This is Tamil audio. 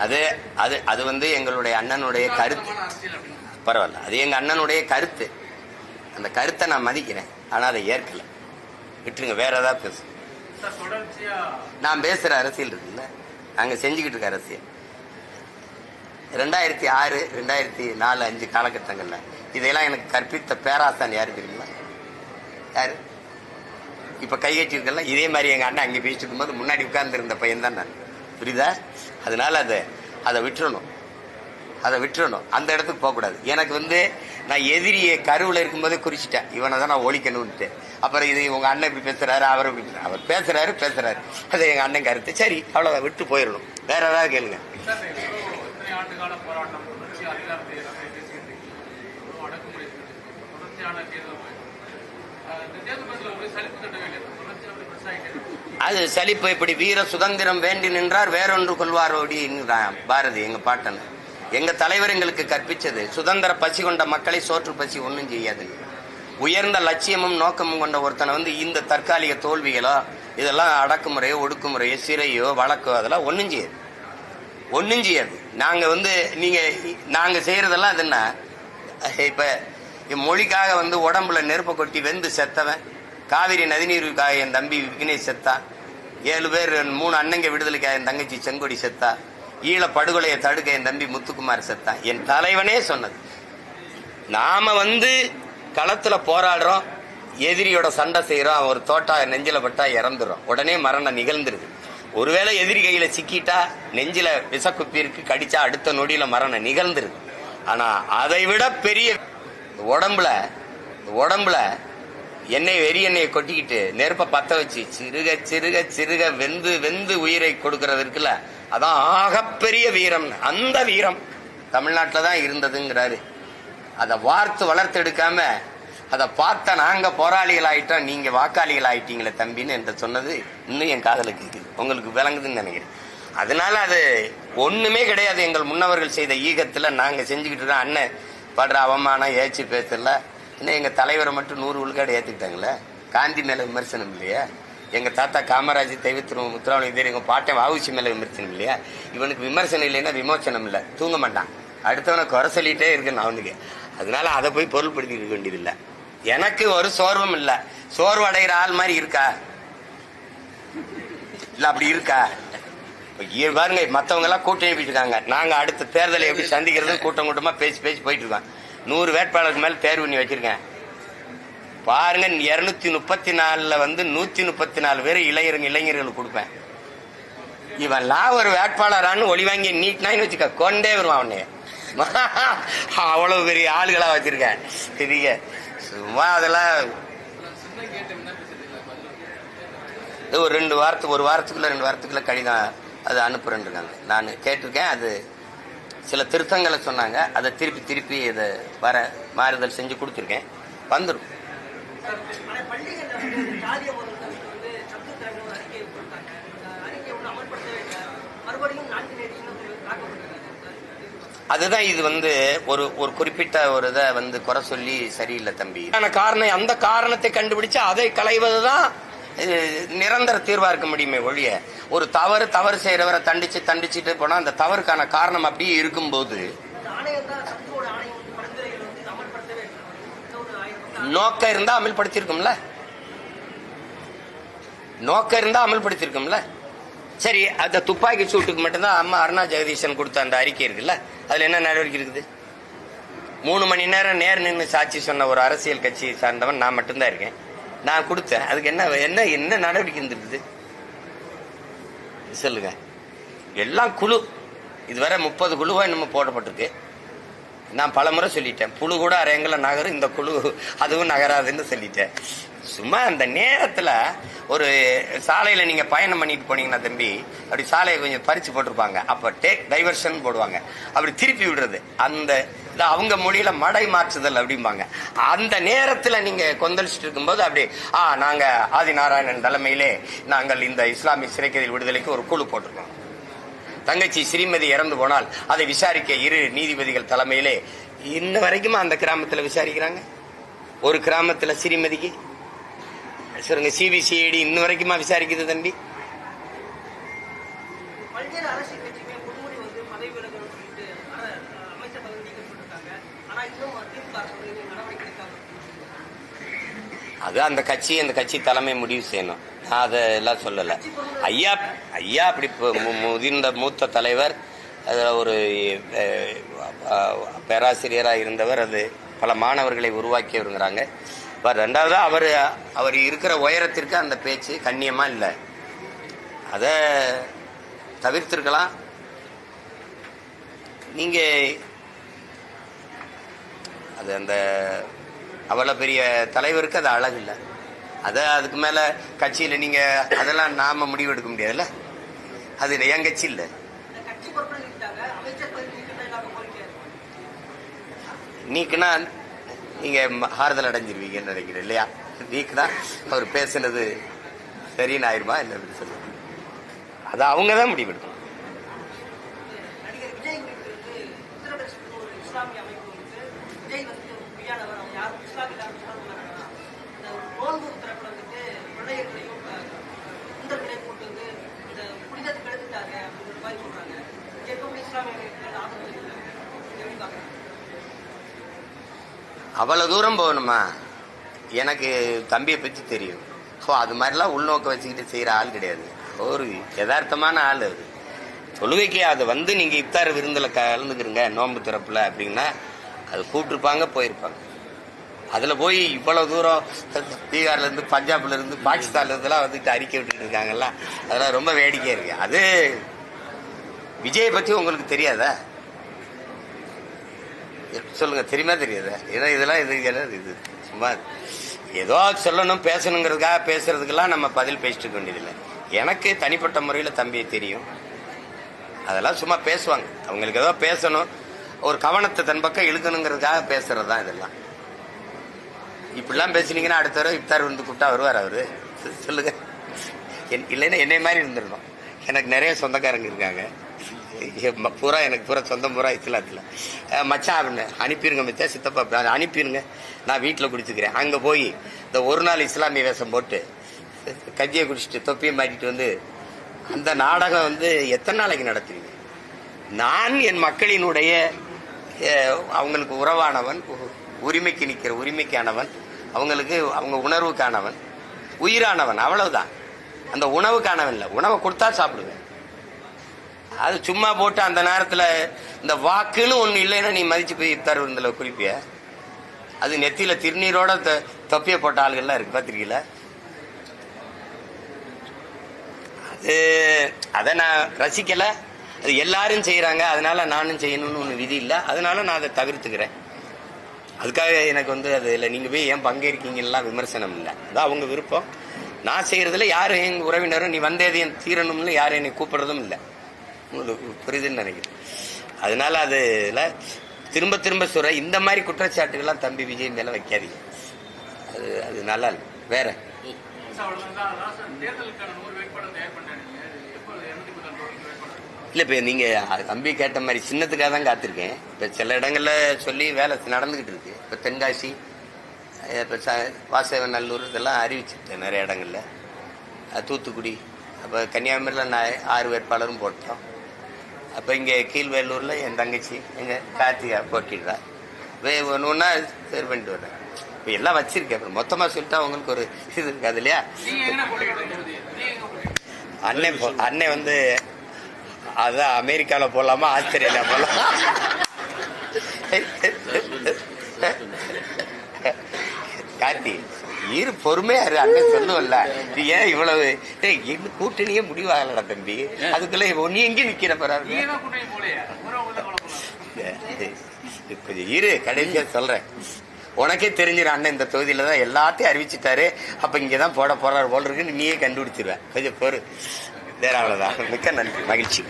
அது அது அது வந்து எங்களுடைய அண்ணனுடைய கருத்து. பரவாயில்ல, அது எங்க அண்ணனுடைய கருத்து. அந்த கருத்தை நான் மதிக்கிறேன். ஆனா அதை ஏற்கல. விட்டுருங்க, வேற ஏதாவது பேசு. நான் பேசுற அரசியல் இருக்குல்ல, நாங்க செஞ்சுக்கிட்டு இருக்க அரசியல் 2006, 2004, 2005 காலகட்டங்கள்ல இதையெல்லாம் எனக்கு கற்பித்த பேராசான் யாரு தெரியுங்களா? யாரு? இப்ப கைகட்டிருக்கல, இதே மாதிரி எங்க அண்ணன் அங்கே பேசிட்டு இருக்கும்போது முன்னாடி உட்கார்ந்து இருந்த பையன் தான் நான். புரியுதா? அதனால அதை விட்டுறணும், அந்த இடத்துக்கு போகக்கூடாது. எனக்கு வந்து நான் எதிரியை கருவில் இருக்கும்போதே குறிச்சிட்டேன், இவனை தான் நான் ஒழிக்கணும்ட்டு. அப்புறம் இது உங்க அண்ணன் இப்படி பேசுறாரு, அவர் பேசுறாரு, அது எங்க அண்ணன் கருத்து. சரி, அவ்வளவுதான், விட்டு போயிடணும். வேற ஏதாவது கேளுங்க. அது சலிப்பு. இப்படி வீர சுதந்திரம் வேண்டி நின்றார் வேறொன்று கொள்வாரோடி பாரதி எங்க பாட்டன். எங்க தலைவர் எங்களுக்கு கற்பிச்சது சுதந்திர பசி கொண்ட மக்களை சோற்று பசி ஒன்றும் செய்யாது. உயர்ந்த லட்சியமும் நோக்கமும் கொண்ட ஒருத்தனை வந்து இந்த தற்காலிக தோல்விகளோ இதெல்லாம் அடக்குமுறையோ ஒடுக்குமுறையோ சிறையோ வழக்கோ அதெல்லாம் ஒன்றும் செய்யாது. நாங்க வந்து நாங்க செய்யறதெல்லாம் அதுன்னா, இப்ப மொழிக்காக வந்து உடம்புல நெருப்பை கொட்டி வெந்து செத்தவன், காவிரி நதிநீருக்காக என் தம்பி விக்னேஷ் செத்தா, 7 பேர் 3 அண்ணங்க விடுதலைக்காக என் தங்கச்சி செங்கொடி செத்தா, ஈழ படுகொலையை தடுக்க என் தம்பி முத்துக்குமார் செத்தா. என் தலைவனே சொன்னது. நாம வந்து களத்துல போராடுறோம், எதிரியோட சண்டை செய்யறோம், அவர் தோட்டா நெஞ்சில பட்டா இறந்துடும், உடனே மரணம் நிகழ்ந்துருது. ஒருவேளை எதிரி கையில சிக்கிட்டா நெஞ்சில விசக்குப்பி இருக்கு, கடிச்சா அடுத்த நொடியில மரணம் நிகழ்ந்துருது. ஆனா அதை விட பெரிய உடம்புல வெறி எண்ணெயை கொட்டிக்கிட்டு நெருப்ப பத்த வச்சு சிறுக வெந்து உயிரை கொடுக்கறது இருக்குல்ல, அதான் ஆகப்பெரிய வீரம். அந்த வீரம் தமிழ்நாட்டில் தான் இருந்ததுங்கிறாரு. அதை வளர்த்து எடுக்காம அதை பார்த்த நாங்க போராளிகள் ஆயிட்டோம், நீங்க வாக்காளிகள் ஆயிட்டீங்களே தம்பின்னு என்று சொன்னது இன்னும் என் காதல கேட்குது. உங்களுக்கு விளங்குதுன்னு நினைக்கிறேன். அதனால அது ஒண்ணுமே கிடையாது. எங்கள் முன்னவர்கள் செய்த ஈகத்துல நாங்க செஞ்சுக்கிட்டு இருக்கோம். அண்ணன் படுற அவமானம் ஏச்சு பேசல. இன்னும் எங்க தலைவரை மட்டும் 100 விழுக்காடு ஏத்துக்கிட்டாங்களே. காந்தி மேல விமர்சனம் இல்லையா? எங்க தாத்தா காமராஜ் முத்துராமலிங்க, எங்க பாட்டன் வஉசி மேல விமர்சனம் இல்லையா? இவனுக்கு விமர்சனம் இல்லைன்னா விமோசனம் இல்லை, தூங்க மாட்டான். அடுத்தவனை குறை சொல்லிட்டே இருக்கணும் அவனுக்கு. அதனால அதை போய் பொருள்படுத்தி இருக்க வேண்டியதில்லை. எனக்கு ஒரு சோர்வும் இல்லை. சோர்வு அடைகிற ஆள் மாதிரி இருக்கா? இல்ல அப்படி இருக்கா? பாருங்க, மத்தவங்க எல்லாம் கூட்டணி போயிட்டு இருக்காங்க. நாங்க அடுத்த தேர்தலை எப்படி சந்திக்கிறது கூட்டமா பேசி போயிட்டு இருக்கோம். 100 வேட்பாளருக்கு மேல தேர்வு பண்ணி வச்சிருக்கேன். பாருங்க, 234 வந்து 134 பேர் இளைஞர்களுக்கு கொடுப்பேன். இவன்லாம் ஒரு வேட்பாளரான்னு ஒளி வாங்கி நீட்னான்னு வச்சுக்க, கொண்டே வருவான் அவனே. அவ்வளவு பெரிய ஆளுகளா வச்சிருக்கேன். பெரிய சும்மா அதெல்லாம் ஒரு 2 வாரத்துக்குள்ள கடிதம் அது அனுப்புறேன்னு இருக்காங்க. நான் கேட்டிருக்கேன். அது சில திருத்தங்களை சொன்னாங்க. அதை திருப்பி இதை மாறுதல் செஞ்சு கொடுத்துருக்கேன். வந்துடும். அதுதான் இது வந்து ஒரு குறிப்பிட்ட ஒரு இதை வந்து குறை சொல்லி சரியில்லை தம்பி. காரணம், அந்த காரணத்தை கண்டுபிடிச்சு அதை களைவதுதான் நிரந்தர தீர்வா இருக்க முடியுமே ஒழிய, ஒரு தவறு செய்யறவரை தண்டிச்சுட்டு போனா அந்த தவறுக்கான காரணம் அப்படியே இருக்கும்போது நோக்கம் இருந்தா அமல்படுத்திருக்கும்ல. சரி, அந்த துப்பாக்கி சூட்டுக்கு மட்டும்தான் அம்மா அருணா ஜெகதீசன் கொடுத்த அந்த அறிக்கை இருக்குல்ல, அதுல என்ன நடவடிக்கை இருக்குது? 3 மணி நேரம் நின்று சாட்சி சொன்ன ஒரு அரசியல் கட்சி சார்ந்தவன் நான் மட்டும்தான் இருக்கேன். நான் கொடுத்தேன். அதுக்கு என்ன நடவடிக்கை இருந்திருக்குது சொல்லுங்க? எல்லாம் குழு. இதுவரை 30 குழுவா நம்ம போடப்பட்டிருக்கு. நான் பல முறை சொல்லிட்டேன், புழு கூட அரையங்கள நகரும், இந்த குழு அதுவும் நகராதுன்னு சொல்லிட்டேன். சும்மா அந்த நேரத்துல ஒரு சாலையில நீங்க பயணம் பண்ணிட்டு போனீங்கன்னா தம்பி, அப்படி சாலையை கொஞ்சம் பறிச்சு போட்டிருப்பாங்க, அப்ப டைவர்ஷன் போடுவாங்க, அப்படி திருப்பி விடுறது. அந்த அவங்க மொழியில மடை மாற்றுதல் அப்படிம்பாங்க. அந்த நேரத்துல நீங்க கொந்தளிச்சுட்டு இருக்கும்போது அப்படி நாங்க ஆதிநாராயணன் தலைமையிலே நாங்கள் இந்த இஸ்லாமிய சிறைக்கைதில் விடுதலைக்கு ஒரு குழு போட்டிருக்கோம். தங்கச்சி ஸ்ரீமதி இறந்து போனால் அதை விசாரிக்க 2 நீதிபதிகள் தலைமையிலே இன்ன வரைக்கும் அந்த கிராமத்துல விசாரிக்கிறாங்க. ஒரு கிராமத்துல ஸ்ரீமதிக்கு சொல்லுங்க, சிபிசிஐடி இன்ன வரைக்குமா விசாரிக்குது தம்பி? அது அந்த கட்சி தலைமை முடிவு செய்யணும். நான் அதெல்லாம் சொல்லலை. ஐயா அப்படி முதிர்ந்த மூத்த தலைவர், ஒரு பேராசிரியராக இருந்தவர், அது பல மாணவர்களை உருவாக்கியவருங்கிறாங்க. ரெண்டாவது அவர் இருக்கிற உயரத்திற்கு அந்த பேச்சு கண்ணியமா இல்லை. அதை தவிர்த்திருக்கலாம். நீங்க அது அந்த அவ்வளோ பெரிய தலைவருக்கு அது அழகு இல்லை. அதுக்கு மேல கட்சியில நீங்க அதெல்லாம் நாம முடிவு எடுக்க முடியாதுல்ல. அது என் கட்சி இல்லை. நீக்குனா நீங்க ஆறுதல் அடைஞ்சிருவீங்கன்னு நினைக்கிறேன் இல்லையா? நீக்குனா அவர் பேசுனது சரின்னு ஆயிருமா இல்லை சொல்லுங்க. அது அவங்கதான் முடிவு எடுக்கணும். அவ்வளவு தூரம் போகணுமா? எனக்கு தம்பியை பற்றி தெரியும். அது மாதிரிலாம் உள்நோக்க வச்சுக்கிட்டு செய்யற ஆள் கிடையாது. ஒரு யதார்த்தமான ஆள். அது தொழுகைக்கு அது நீங்க இப்தார் விருந்துல கலந்துக்கிறீங்க நோன்பு திறப்புல அப்படின்னா அது கூப்பிட்டுருப்பாங்க, போயிருப்பாங்க. அதுல போய் இவ்வளவு தூரம் பீகார்ல இருந்து, பஞ்சாப்ல இருந்து, பாகிஸ்தான்ல இருந்துலாம் வந்துட்டு அறிக்கை விட்டுட்டு இருக்காங்கல்ல, அதெல்லாம் ரொம்ப வேடிக்கையா இருக்கு. அது விஜயை பத்தி உங்களுக்கு தெரியாதா? சொல்லுங்க, தெரியுமா தெரியாதா? ஏன்னா இதெல்லாம் இது சும்மா ஏதோ சொல்லணும் பேசணுங்கிறதுக்காக பேசுறதுக்கெல்லாம் நம்ம பதில் பேசிட்டு இருக்க வேண்டியதில்லை. எனக்கு தனிப்பட்ட முறையில் தம்பியை தெரியும். அதெல்லாம் சும்மா பேசுவாங்க. அவங்களுக்கு ஏதோ பேசணும், ஒரு கவனத்தை தன் பக்கம் இழுக்கணுங்கிறதுக்காக பேசுறது தான் இதெல்லாம். இப்படிலாம் பேசுனீங்கன்னா அடுத்த தடவை இப்தார் வந்து கூப்பிட்டா வருவார் அவரு? சொல்லுங்க. இல்லைன்னா என்னை மாதிரி இருந்துடணும். எனக்கு நிறைய சொந்தக்காரங்க இருக்காங்க. எனக்கு பூரா சொந்தம் பூரா இஸ்லாத்துல. மச்சான் அப்படின்னு அனுப்பிடுங்க, மச்சா சித்தப்பா அப்படி அனுப்பிடுங்க, நான் வீட்டில் குடிச்சுக்கிறேன். அங்கே போய் இந்த ஒரு நாள் இஸ்லாமிய வேஷம் போட்டு கஞ்சியை குடிச்சிட்டு தொப்பியை மாட்டிட்டு வந்து அந்த நாடகம் எத்தனை நாளைக்கு நடத்துவீங்க? நான் என் மக்களினுடைய அவங்களுக்கு உறவானவன், உரிமைக்கு நிற்கிற உரிமைக்கானவன், அவங்களுக்கு அவங்க உணர்வுக்கானவன், உயிரானவன், அவ்வளவுதான். அந்த உணவுக்கானவன் இல்லை. உணவை கொடுத்தா சாப்பிடுவேன். அது சும்மா போட்டு அந்த நேரத்தில் இந்த வாக்குன்னு ஒண்ணு இல்லைன்னா நீ மதிச்சு போய் இப்தார் விருந்துல குறிப்பிய. அது நெத்தியில திருநீரோட தொப்பிய போட்ட ஆளுகள்லாம் இருக்கு, பார்த்திருக்கீங்களா? அதை நான் ரசிக்கல. அது எல்லாரும் செய்யறாங்க, அதனால நானும் செய்யணும்னு ஒண்ணு விதி இல்லை. அதனால நான் அதை தவிர்த்துக்கிறேன். அதுக்காக எனக்கு அது இல்லை, நீங்க போய் ஏன் பங்கேற்கீங்கலாம் விமர்சனம் இல்லை. அதான் அவங்க விருப்பம். நான் செய்யறதுல யாரும் எங்க உறவினரும் நீ வந்தேதையும் தீரணும்னு யாரும் என்னை கூப்பிடுறதும் இல்லை. உங்களுக்கு புரியுதுன்னு நினைக்கிறேன். அதனால அதுல திரும்ப திரும்ப சொல்ற இந்த மாதிரி குற்றச்சாட்டுகள்லாம் தம்பி விஜய் மேல வைக்காதீங்க. அது நல்லா இல்லை. வேற இல்ல, இப்ப நீங்க தம்பி கேட்ட மாதிரி சின்னத்துக்காக தான் காத்திருக்கேன். இப்ப சில இடங்கள்ல சொல்லி வேலை நடந்துகிட்டு இருக்கு. இப்ப தென்காசி, இப்ப வாசவநல்லூர் இதெல்லாம் அறிவிச்சிருக்கேன் நிறைய இடங்கள்ல. தூத்துக்குடி, அப்ப கன்னியாகுமரியில நான் 6 வேட்பாளரும் போட்டோம். அப்ப இங்க கீழ்வேலூர்ல என் தங்கச்சி எங்க கார்த்திகா போட்டிடுறா. ஒன்னா தேர்வு பண்ணிட்டு வர்றேன். இப்ப எல்லாம் வச்சிருக்கேன். அப்புறம் மொத்தமா சொல்லிட்டா உங்களுக்கு ஒரு இது இருக்காது இல்லையா? அண்ணன் அதான் அமெரிக்கால போலாமா ஆஸ்திரேலியா போலாம்? கார்த்தி இரு, பொறுமையா இரு. அண்ணன் சொல்லுவல்ல, நீ ஏன் இவ்வளவு கூட்டணியே முடிவாகலடா தம்பி. அதுக்குள்ள நீ எங்க நிக்கிற பிறகு கொஞ்சம் இரு, கடைசியா சொல்றேன். உனக்கே தெரிஞ்சிரு அண்ணன் இந்த தொகுதியில தான் எல்லாத்தையும் அறிவிச்சுட்டாரு. அப்ப இங்கதான் போட போறாரு போல இருக்குன்னு நீயே கண்டுபிடிச்சிருவேன். கொஞ்சம் பொறு. வேற அவ்வளவுதான். மிக்க நன்றி, மகிழ்ச்சி.